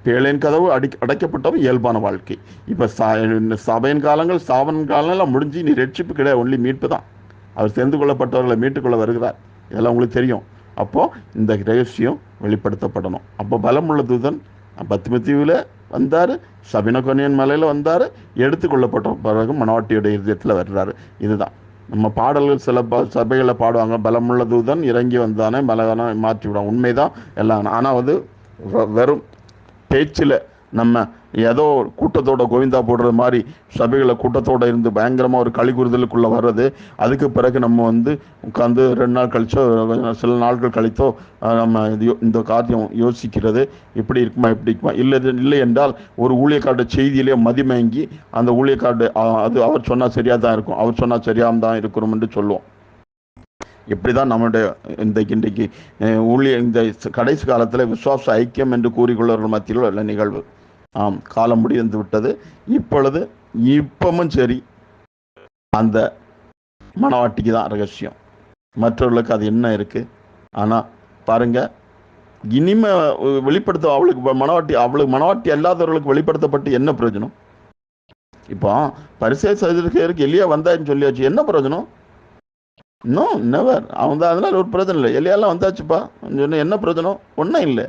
பேழையின் கதவு அடைக்கப்பட்டவன் இயல்பான வாழ்க்கை. இப்போ சபையின் காலங்கள் சாவன் காலங்கள்லாம் முடிஞ்சு நீ ரட்சிப்பு கிடையாது, ஒன்லி மீட்பு தான். அவர் தெரிந்து கொள்ளப்பட்டவர்களை மீட்டுக்கொள்ள வருகிறார். இதெல்லாம் உங்களுக்கு தெரியும். அப்போ இந்த ரகசியம் வெளிப்படுத்தப்படணும். அப்போ பலமுள்ள தூதன் பத்மதீவில் வந்தார், சபினகொனியன் மலையில் வந்தார், எடுத்துக்கொள்ளப்பட்ட பிறகு மணவாட்டியுடைய இதயத்தில் வர்றாரு. இதுதான் நம்ம பாடல்கள் சில சபைகளை பாடுவாங்க, பலமுள்ள தூதன் இறங்கி வந்தானே பலகான மாற்றி விடுவாங்க. உண்மைதான் எல்லாம். ஆனால் அது வெறும் பேச்சில் நம்ம ஏதோ கூட்டத்தோட கோவிந்தா போடுறது மாதிரி சபைகளை கூட்டத்தோடு இருந்து பயங்கரமாக ஒரு களிகுறுதலுக்குள்ளே வர்றது. அதுக்கு பிறகு நம்ம உட்காந்து 2 நாள் கழிச்சோ சில நாட்கள் கழித்தோ நம்ம இந்த காரியம் யோசிக்கிறது, இப்படி இருக்குமா இப்படி இருக்குமா. இல்லை என்றால் ஒரு ஊழியக்காரட செய்தியிலே மதிமயங்கி அந்த ஊழியக்காரடு அது அவர் சொன்னால் சரியாக தான் இருக்கும், அவர் சொன்னால் சரியாக தான் இருக்கிறோம் என்று சொல்லுவோம். இப்படி தான் நம்முடைய இன்றைக்கு இந்த கடைசி காலத்தில் விசுவாச ஐக்கியம் என்று கூறிக்கொள்வர்கள் மத்தியில் உள்ள நிகழ்வு. காலம் முடிந்து விட்டது. இப்பவும் சரி, அந்த மணவாட்டிக்கு தான் ரகசியம், மற்றவர்களுக்கு அது என்ன இருக்குது. ஆனால் பாருங்க, இனிமே வெளிப்படுத்த அவளுக்கு மணவாட்டி அல்லாதவர்களுக்கு வெளிப்படுத்தப்பட்டு என்ன பிரயோஜனம்? இப்போ பரிசேய சதுரருக்கு எலியா வந்தான்னு சொல்லியாச்சு, என்ன பிரயோஜனம்? No, never. அதனால ஒரு பிரச்சனை இல்லை. எலியாலாம் வந்தாச்சுப்பா என்ன பிரயோஜனம்? ஒன்றும் இல்லை.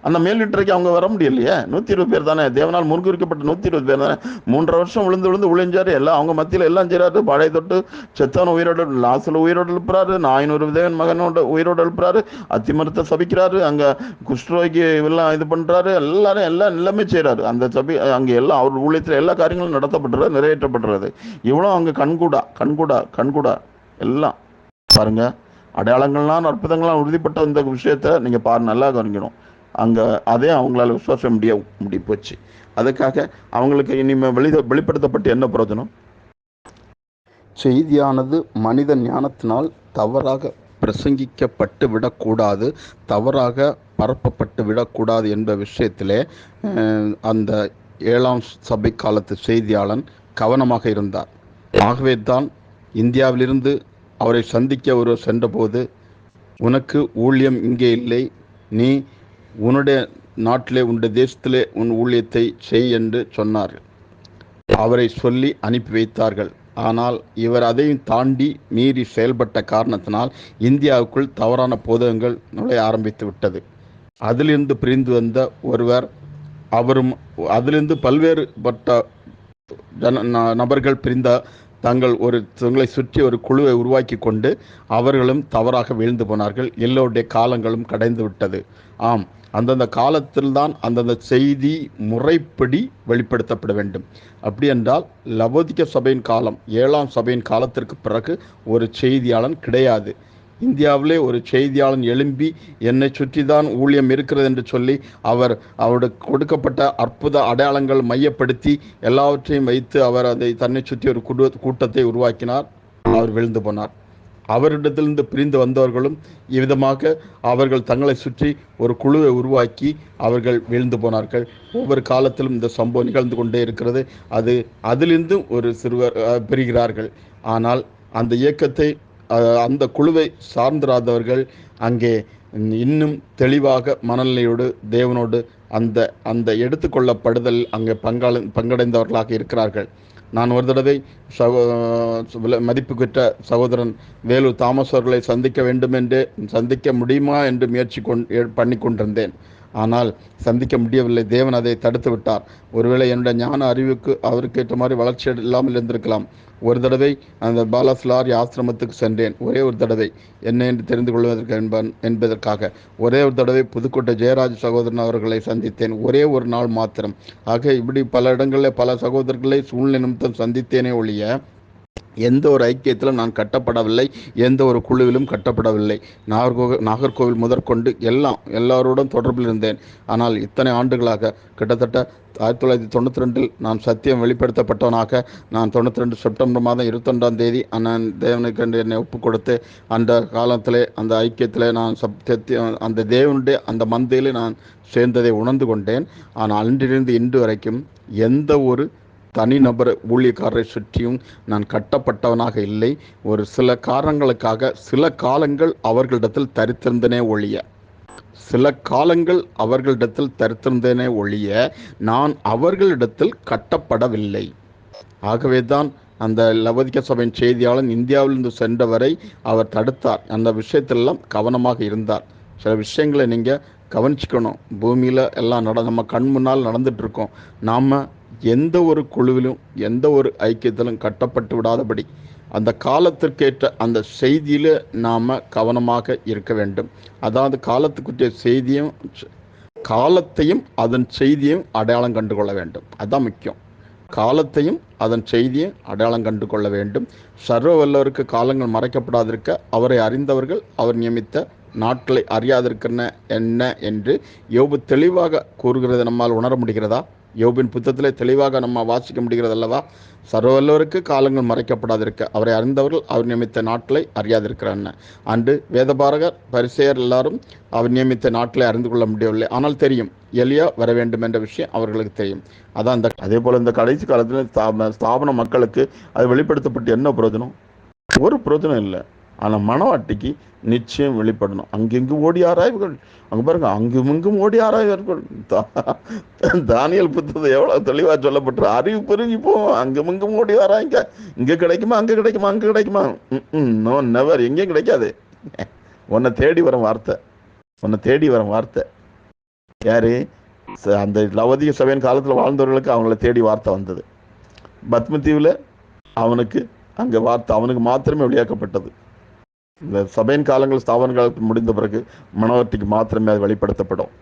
அந்த மேல்வீட்டரைக்கு அவங்க வர முடியலையே. 120 பேர் தானே, தேவனால் முன்குறிக்கப்பட்ட 120 பேர் தானே. 3.5 வருஷம் விழுந்து உழைஞ்சாரு. எல்லாம் அவங்க மத்தியில் எல்லாம் செய்கிறாரு. பாடை தொட்டு செத்தவன் உயிரோடு, லாசல உயிரோடு எழுப்புறாரு, 400 தேவன் மகனோட உயிரோடு எழுப்புறாரு, அத்திமரத்தை சபிக்கிறாரு, அங்கே குஷ்டரோய்க்கு எல்லாம் இது பண்ணுறாரு, எல்லாமே செய்கிறாரு. அந்த சபை அங்கே எல்லாம் அவர் ஊழியத்தில் எல்லா காரியங்களும் நடத்தப்படுறது, நிறைவேற்றப்படுறது. இவ்வளோ அங்கே கண்கூடா எல்லாம் பாருங்க. அடையாளங்கள்லாம் அற்புதங்கள்லாம் உறுதிப்பட்ட இந்த விஷயத்த நீங்கள் நல்லா கவனிக்கணும். அங்கே அதே அவங்களால விசுவாசம் முடிய போச்சு. அதுக்காக அவங்களுக்கு இனிமேல் வெளிப்படுத்தப்பட்டு என்ன பிரயோஜனம்? செய்தியானது மனித ஞானத்தினால் தவறாக பிரசங்கிக்கப்பட்டு விடக்கூடாது, தவறாக பரப்பப்பட்டு விடக்கூடாது என்ற விஷயத்திலே அந்த 7ஆம் சபை காலத்து செய்தியாளன் கவனமாக இருந்தார். ஆகவே தான் இந்தியாவிலிருந்து அவரை சந்திக்க ஒருவர் சென்றபோது, உனக்கு ஊழியம் இங்கே இல்லை, நீ உன்னுடைய நாட்டிலே உன்னுடைய தேசத்திலே உன் ஊழியத்தை செய் என்று சொன்னார். அவரை சொல்லி அனுப்பி வைத்தார்கள். ஆனால் இவர் அதையும் தாண்டி மீறி செயல்பட்ட காரணத்தினால் இந்தியாவுக்குள் தவறான போதகங்கள் நுழைய ஆரம்பித்து விட்டது. அதிலிருந்து பிரிந்து வந்த ஒருவர், அவரும் அதிலிருந்து பல்வேறுபட்ட நபர்கள் பிரிந்த தங்களை சுற்றி ஒரு குழுவை உருவாக்கி கொண்டு அவர்களும் தவறாக வீழ்ந்து போனார்கள். எல்லோருடைய காலங்களும் கடைந்து விட்டது. அந்தந்த காலத்தில்தான் அந்தந்த செய்தி முறைப்படி வெளிப்படுத்தப்பட வேண்டும். அப்படி என்றால் லவோதிக்க சபையின் காலம், 7ஆம் சபையின் காலத்திற்கு பிறகு ஒரு செய்தியாளன் கிடையாது. இந்தியாவிலே ஒரு செய்தியாளன் எழும்பி என்னை சுற்றி தான் ஊழியம் இருக்கிறது என்று சொல்லி அவருடைய கொடுக்கப்பட்ட அற்புத அடையாளங்கள் மையப்படுத்தி எல்லாவற்றையும் வைத்து அவர் அதை தன்னை சுற்றி ஒரு கூட்டத்தை உருவாக்கினார். அவர் விழுந்து போனார். அவரிடத்திலிருந்து பிரிந்து வந்தவர்களும் இவ்விதமாக அவர்கள் தங்களை சுற்றி ஒரு குழுவை உருவாக்கி அவர்கள் வீழ்ந்து போனார்கள். ஒவ்வொரு காலத்திலும் இந்த சம்பவம் நிகழ்ந்து கொண்டே இருக்கிறது. அதிலிருந்து ஒரு சிறுவர் பிரிகிறார்கள். ஆனால் அந்த இயக்கத்தை, அந்த குழுவை சார்ந்திராதவர்கள் அங்கே இன்னும் தெளிவாக மனநிலையோடு தேவனோடு அந்த எடுத்துக்கொள்ளப்படுதல் அங்கே பங்கடைந்தவர்களாக இருக்கிறார்கள். நான் ஒரு தடவை மதிப்புக்குற்ற சகோதரன் வேலூர் தாமஸ் அவர்களை சந்திக்க வேண்டும் என்று, சந்திக்க முடியுமா என்று முயற்சி பண்ணி கொண்டிருந்தேன். ஆனால் சந்திக்க முடியவில்லை. தேவன் அதை தடுத்து விட்டார். ஒருவேளை என்னுடைய ஞான அறிவுக்கு அவருக்கு ஏற்ற மாதிரி வளர்ச்சி இல்லாமல் இருந்திருக்கலாம். ஒரு தடவை அந்த பாலஸ்லாரி ஆசிரமத்துக்கு சென்றேன். ஒரே ஒரு தடவை, என்ன என்று தெரிந்து கொள்வதற்கு என்பதற்காக. ஒரே ஒரு தடவை புதுக்கோட்டை ஜெயராஜ் சகோதரன் அவர்களை சந்தித்தேன். ஒரே ஒரு நாள் மாத்திரம். ஆக இப்படி பல இடங்களில் பல சகோதரர்களை சூழ்நிலை நிமித்தம் சந்தித்தேனே ஒழிய எந்த ஒரு ஐக்கியத்திலும் நான் கட்டப்படவில்லை, எந்த ஒரு குழுவிலும் கட்டப்படவில்லை. நாகர்கோவில் முதற்கொண்டு எல்லாரோடும் தொடர்பில் இருந்தேன். ஆனால் இத்தனை ஆண்டுகளாக, கிட்டத்தட்ட 1992 நான் சத்தியம் வெளிப்படுத்தப்பட்டவனாக, நான் 92 செப்டம்பர் மாதம் 21ஆம் தேதி நான் தேவனுக்கு என்னை ஒப்பு கொடுத்து அந்த காலத்திலே அந்த ஐக்கியத்திலே நான் சத்தியம் அந்த தேவனுடைய அந்த மந்தையிலே நான் சேர்ந்ததை உணர்ந்து கொண்டேன். ஆனால் அன்றிலிருந்து இன்று வரைக்கும் எந்த ஒரு தனிநபர் ஊழியக்காரரை சுற்றியும் நான் கட்டப்பட்டவனாக இல்லை. ஒரு சில காரணங்களுக்காக சில காலங்கள் அவர்களிடத்தில் தரித்திருந்தனே ஒழிய சில காலங்கள் அவர்களிடத்தில் தரித்திருந்தேனே ஒழிய நான் அவர்களிடத்தில் கட்டப்படவில்லை. ஆகவேதான் அந்த லவோதிக்கா சபையின் செய்தியாளன் இந்தியாவிலிருந்து சென்ற வரை அவர் தடுத்தார். அந்த விஷயத்திலெல்லாம் கவனமாக இருந்தார். சில விஷயங்களை நீங்கள் கவனிச்சுக்கணும். பூமியில் எல்லாம் நம்ம கண் முன்னால் நடந்துகிட்ருக்கோம். நாம் எந்த ஒரு குழுவிலும் எந்த ஒரு ஐக்கியத்திலும் கட்டப்பட்டு விடாதபடி அந்த காலத்திற்கேற்ற அந்த செய்தியில் நாம் கவனமாக இருக்க வேண்டும். அதாவது காலத்துக்குரிய செய்தியும் காலத்தையும் அதன் செய்தியும் அடையாளம் கண்டு கொள்ள வேண்டும். அதுதான் முக்கியம். காலத்தையும் அதன் செய்தியை அடையாளம் கண்டு கொள்ள வேண்டும். சர்வ வல்லவருக்கு காலங்கள் மறைக்கப்படாதிருக்க அவரை அறிந்தவர்கள் அவர் நியமித்த நாட்களை அறியாதிருக்கிற என்ன என்று யோபு தெளிவாக கூறுகிறது நம்மால் உணர முடிகிறதா? யோபின் புத்தகத்திலே தெளிவாக நம்ம வாசிக்க முடிகிறது அல்லவா? சர்வவல்லவருக்கு காலங்கள் மறைக்கப்படாதிருக்க அவரை அறிந்தவர்கள் அவர் நியமித்த நாட்களை அறியாதிருக்கிறான்னு. அன்று வேதபாரகர் பரிசேயர் எல்லாரும் அவர் நியமித்த நாட்களை அறிந்து கொள்ள முடியவில்லை. ஆனால் தெரியும், எலியா வர வேண்டும் என்ற விஷயம் அவர்களுக்கு தெரியும். அதான் அதே போல் இந்த கடைசி காலத்தில் ஸ்தாபன மக்களுக்கு அது வெளிப்படுத்தப்பட்டு என்ன பிரயோஜனம்? ஒரு பிரயோஜனம் இல்லை. ஆனால் மணவாட்டிக்கு நிச்சயம் வெளிப்படணும். அங்கெங்கு ஓடி ஆராய்வுகள், அங்கே பாருங்க, அங்குமிங்கும் ஓடி ஆராய்வார்கள். தானியல் புத்தகத்தை எவ்வளோ தெளிவாக சொல்லப்பட்டு அறிவு பெருகி போவோம். அங்குமிங்கும் ஓடி ஆராய்ங்க. இங்கே கிடைக்குமா, அங்கே கிடைக்குமா, அங்கே கிடைக்குமா? நோ நெவர், எங்கேயும் கிடைக்காது. உன்னை தேடி வரும் வார்த்தை, உன்னை தேடி வரும் வார்த்தை யாரு? அந்த லவோதிக சபையின் காலத்தில் வாழ்ந்தவர்களுக்கு அவங்கள தேடி வார்த்தை வந்தது. பத்ம தீவில் அவனுக்கு அங்கே வார்த்தை அவனுக்கு மாத்திரமே வெளியாக்கப்பட்டது. இந்த சபையின் காலங்கள் ஸ்தாபன காலத்தில் முடிந்த பிறகு மணவாட்டிக்கு மாத்திரமே அது வெளிப்படுத்தப்படும்.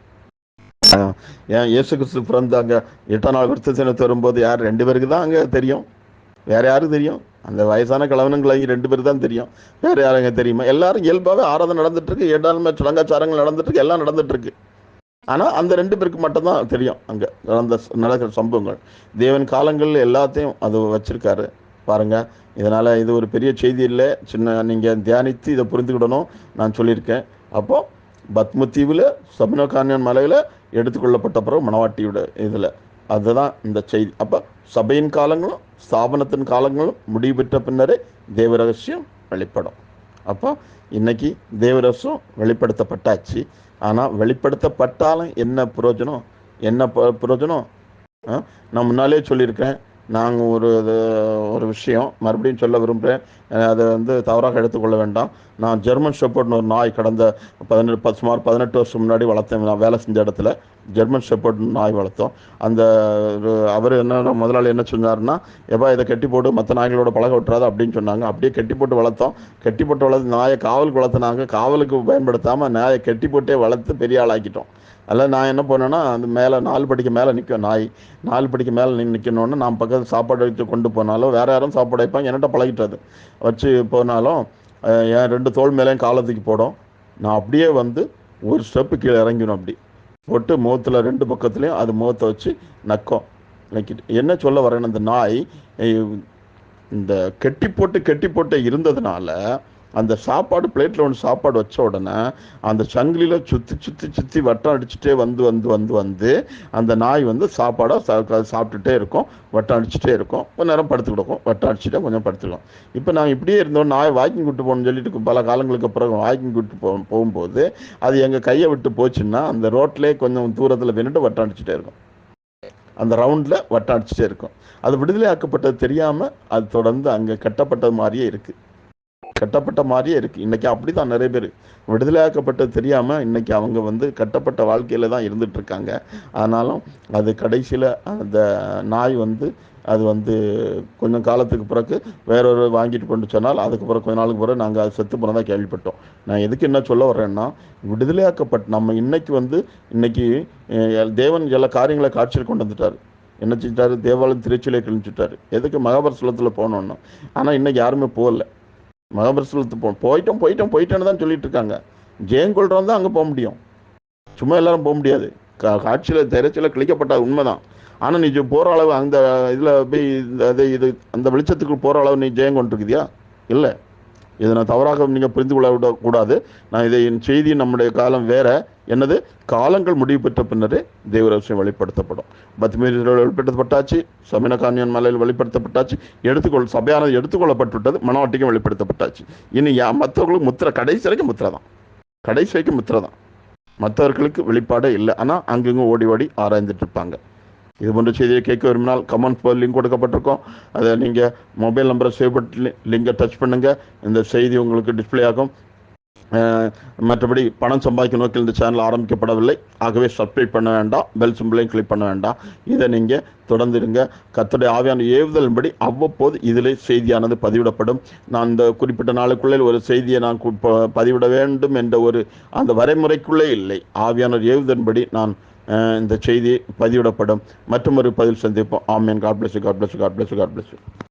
ஏன் இயேசு கிறிஸ்து பிறந்து அங்கே 8ஆம் நாள் விருத்தசேனத்து வரும்போது யார்? 2 பேருக்கு தான் அங்கே தெரியும். வேற யாரும் தெரியும்? அந்த வயசான கிழவனுங்களை 2 பேருக்கு தான் தெரியும். வேற யாரும் அங்கே தெரியுமா? எல்லாரும் இயல்பாகவே ஆராதனை நடந்துட்டு இருக்கு, 7ஆம் சுரங்காச்சாரங்கள் நடந்துட்டு இருக்கு, எல்லாம் நடந்துட்டு இருக்கு. ஆனால் அந்த 2 பேருக்கு மட்டும்தான் தெரியும் அங்கே நடக்கிற சம்பவங்கள். தேவன் காலங்களில் எல்லாத்தையும் அது வச்சிருக்காரு பாருங்க. இதனால் இது ஒரு பெரிய செய்தி இல்லை, சின்ன நீங்கள் தியானித்து இதை புரிந்துக்கிடணும் நான் சொல்லியிருக்கேன். அப்போது பத்ம தீவில் சபனகான்யன் மலையில் எடுத்துக்கொள்ளப்பட்ட பிறகு மணவாட்டியோட இதில் அதுதான் இந்த செய்தி. அப்போ சபையின் காலங்களும் ஸ்தாபனத்தின் காலங்களும் முடிவு பெற்ற பின்னரே தேவ ரகசியம் வெளிப்படும். அப்போ இன்னைக்கு தேவ ரகசியம் வெளிப்படுத்தப்பட்டாச்சு. ஆனால் வெளிப்படுத்தப்பட்டாலும் என்ன பிரயோஜனம்? என்ன பிரயோஜனம்? நான் முன்னாலே சொல்லியிருக்கேன். நாங்கள் ஒரு விஷயம் மறுபடியும் சொல்ல விரும்புகிறேன். அதை தவறாக எடுத்துக்கொள்ள வேண்டாம். நான் ஜெர்மன் ஷெப்பர்ட்னு ஒரு நாய் கடந்த சுமார் 18 வருஷம் முன்னாடி வளர்த்தேன். நான் வேலை செஞ்ச இடத்துல ஜெர்மன் ஷெப்பர்ட்னு நாய் வளர்த்தோம். அந்த அவர் என்ன முதலாளி என்ன சொன்னார்னா, எப்போ இதை கட்டி போட்டு மற்ற நாய்களோட பழக விட்டுறாது அப்படின்னு சொன்னாங்க. அப்படியே கட்டி போட்டு வளர்த்தோம். கட்டி போட்டு வளர்த்து நாயை காவலுக்கு வளர்த்துனாங்க. காவலுக்கு பயன்படுத்தாமல் நாயை கட்டி போட்டே வளர்த்து பெரிய ஆளாக்கிட்டோம். அதில் நான் என்ன பண்ணேன்னா, அந்த மேலே 4 படிக்கு மேலே நிற்கும் நாய். 4 படிக்கு மேலே நிற்கணுன்னு நான் பக்கத்து சாப்பாடு வச்சு கொண்டு போனாலும் வேறு யாரும் சாப்பாடு வைப்பாங்க, என்கிட்ட பழகிட்டது வச்சு போனாலும் என் 2 தோள் மேலேயும் காலத்துக்கு போடும். நான் அப்படியே ஒரு ஸ்டெப்பு கீழே இறங்கிடும். அப்படி போட்டு முகத்தில் 2 பக்கத்துலேயும் அது முகத்தை வச்சு நக்கும். நக்கிட்டு என்ன சொல்ல வரேன்னு, அந்த நாய் இந்த கெட்டி போட்டு இருந்ததுனால அந்த சாப்பாடு பிளேட்டில் ஒன்று சாப்பாடு வச்ச உடனே அந்த சங்கிலியில் சுற்றி வட்டம் அடிச்சுட்டே வந்து அந்த நாய் சாப்பாடை சாப்பிட்டுட்டே இருக்கும், வட்டம் அடிச்சுட்டே இருக்கும். கொஞ்சம் நேரம் படுத்து கிடக்கும், வட்டம் அடிச்சுட்டே கொஞ்சம் படுத்துக்கும். இப்போ நான் இப்படியே இருந்தோம், நாய் வாக்கிங் கூட்டு போகணும்னு சொல்லிட்டு பல காலங்களுக்கு அப்புறம் வாக்கிங் கூட்டு போகும்போது அது எங்கள் கையை விட்டு போச்சுன்னா அந்த ரோட்லேயே கொஞ்சம் தூரத்தில் நின்றுட்டு வட்டம் அடிச்சுட்டே இருக்கும். அந்த ரவுண்டில் வட்டம் அடிச்சுட்டே இருக்கும். அது விடுதலை ஆக்கப்பட்டது தெரியாமல் அது தொடர்ந்து அங்கே கட்டப்பட்டது மாதிரியே இருக்குது. இன்னைக்கு அப்படி தான் நிறைய பேர் விடுதலையாக்கப்பட்டது தெரியாமல் இன்னைக்கு அவங்க கட்டப்பட்ட வாழ்க்கையில் தான் இருந்துட்டு இருக்காங்க. ஆனாலும் அது கடைசியில் அந்த நாய் அது கொஞ்சம் காலத்துக்கு பிறகு வேறொரு வாங்கிட்டு கொண்டு சொன்னால் அதுக்கப்புறம் கொஞ்ச நாளுக்கு பிறகு நாங்கள் அது செத்து போனதாக கேள்விப்பட்டோம். நான் எதுக்கு என்ன சொல்ல வர்றேன்னா, விடுதலையாக்கப்பட்ட நம்ம இன்னைக்கு தேவன் எல்லா காரியங்களை காட்சியில் கொண்டு வந்துட்டார். என்ன செஞ்சிட்டாரு? தேவாலயம் திருச்சியிலே கிழிச்சுட்டாரு. எதுக்கு? மகாபாரதத்தில் போகணுன்னு. ஆனால் இன்னைக்கு யாருமே போகல. மகாபாரதத்தில் போயிட்டோன்னு தான் சொல்லிட்டு இருக்காங்க. ஜெயம் கொள்றவன் தான் அங்கே போக முடியும், சும்மா எல்லாரும் போக முடியாது. காட்சியில் திரைச்சியில் கிழிக்கப்பட்ட உண்மைதான். ஆனால் நீ போகிற அளவு அந்த இதில் போய் இது அந்த வெளிச்சத்துக்கு போகிற அளவு நீ ஜெயம் கொண்டிருக்குதியா? இல்லை. இதை நான் தவறாக நீங்கள் புரிந்து கொள்ள விடக்கூடாது. நான் இதை என் செய்தி நம்முடைய காலம் வேற. என்னது? காலங்கள் முடிவு பெற்ற பின்னரே தேவ ரகசியம் வெளிப்படுத்தப்படும். பத்மீரில் வெளிப்படுத்தப்பட்டாச்சு, சபனகான்யன் மலையில் வெளிப்படுத்தப்பட்டாச்சு, சபையானது எடுத்துக்கொள்ளப்பட்டுவிட்டது, மணவாட்டிக்கும் வெளிப்படுத்தப்பட்டாச்சு. இனி மற்றவர்களுக்கு முத்திரை, கடைசி வரைக்கும் முத்திரை தான். மற்றவர்களுக்கு வெளிப்பாடே இல்லை. ஆனால் அங்கங்கே ஓடி ஓடி ஆராய்ந்துட்டு இருப்பாங்க. இது போன்ற செய்தியை கேட்க விரும்பினால் கமெண்ட் லிங்க் கொடுக்கப்பட்டிருக்கோம். அதை நீங்கள் மொபைல் நம்பரை சேவ் பண்ணி லிங்கை டச் பண்ணுங்கள். இந்த செய்தி உங்களுக்கு டிஸ்பிளே ஆகும். மற்றபடி பணம் சம்பாதிக்க நோக்கில் இந்த சேனல் ஆரம்பிக்கப்படவில்லை. ஆகவே சப்ஸ்கிரைப் பண்ண வேண்டாம், பெல் சிம்பிளையும் கிளிக் பண்ண வேண்டாம். இதை நீங்கள் தொடர்ந்து இருங்க. கர்த்தருடைய ஆவியான ஏவுதலின்படி அவ்வப்போது இதிலே செய்தியானது பதிவிடப்படும். நான் இந்த குறிப்பிட்ட நாளுக்குள்ளே ஒரு செய்தியை நான் பதிவிட வேண்டும் என்ற அந்த வரைமுறைக்குள்ளே இல்லை. ஆவியான ஏவுதலின்படி நான் இந்த செய்தி பதிவிடப்படும். மற்றும் ஒரு பதில் சந்திப்போம். Amen. God bless you, God bless you, God bless you, God bless you.